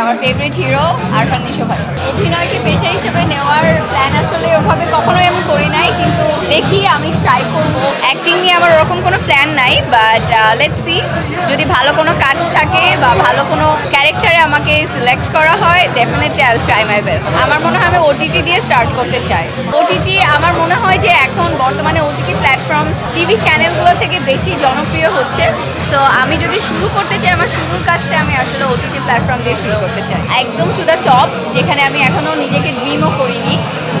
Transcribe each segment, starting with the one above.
আমার favourite hero Arfan Nisho ভাই। অভিনয়কে পেশা হিসেবে নেওয়ার প্ল্যান আসলে ওভাবে কখনোই আমি করি নাই, কিন্তু দেখি আমি ট্রাই করবো। অ্যাক্টিং নিয়ে আমার ওরকম কোনো প্ল্যান নাই, বাট লেটস সি, যদি ভালো কোনো কাজ থাকে বা ভালো কোনো ক্যারেক্টারে আমাকে সিলেক্ট করা হয়, definitely I will try my best. আমার মনে হয় আমি ওটিটি দিয়ে স্টার্ট করতে চাই। ওটিটি আমার মনে হয় যে এখন বর্তমানে ওটিটি প্ল্যাটফর্ম টিভি চ্যানেলগুলো থেকে বেশি জনপ্রিয় হচ্ছে। তো আমি যদি শুরু করতে চাই, আমার শুরুর কাজটা আমি আসলে ওটিটি প্ল্যাটফর্ম দিয়ে শুরু করতে চাই, একদম টু দ্য টপ, যেখানে আমি এখনও নিজেকে ড্রিমও করিনি।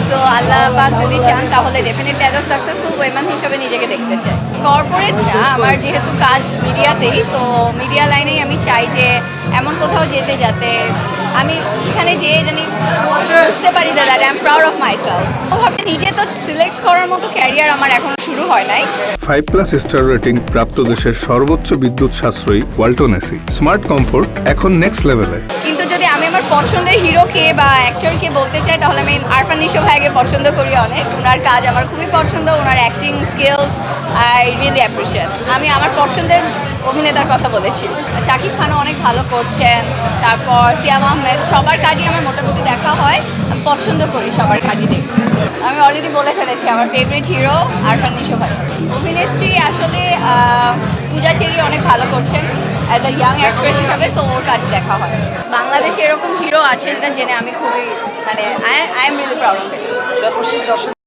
তো আল্লাহ পাক যদি চান তাহলে definitely as a successful woman হিসেবে নিজেকে দেখতে চাই। কর্পোরেট না, আমার যেহেতু কাজ মিডিয়াতেই, সো মিডিয়া লাইনেই আমি চাই যে এমন কোথাও যেতে, যাতে আমি যেখানে যেয়ে জানি বুঝতে পারি that I am proud of myself. ওভাবে নিজে তো সিলেক্ট করার মতো ক্যারিয়ার আমার এখনো শুরু হয় নাই। 5+ স্টার রেটিং প্রাপ্ত দেশের সর্বোচ্চ বিদ্যুৎ সাশ্রয়ী ওয়ালটন এসি। স্মার্ট কমফোর্ট এখন নেক্সট লেভেলে। কিন্তু যদি আমি আমার পছন্দের হিরোকে বা অ্যাক্টরকে বলতে চাই, তাহলে আমি আরফান নিশো ভাইকে পছন্দ করি অনেক। ওনার কাজ আমার খুবই পছন্দ, ওনার acting skills I really appreciate. আমি আমার পছন্দের অভিনেতার কথা বলেছি। শাকিব খানও অনেক ভালো করছেন, তারপর সিয়াম আহমেদ, সবার কাজই আমার মোটামুটি দেখা হয়, আমি পছন্দ করি সবার কাজই দেখতে। আমি অলরেডি বলে ফেলেছি আমার ফেভারিট হিরো আরফান নিশো ভাই। অভিনেত্রী আসলে পূজা চেরি অনেক ভালো করছেন অ্যাজ আ ইয়াং অ্যাক্ট্রেস হিসাবে, সো ওর কাজ দেখা হয়। বাংলাদেশে এরকম হিরো আছে যেটা জেনে আমি খুবই I am really proud of it. সর্বশেষ দর্শক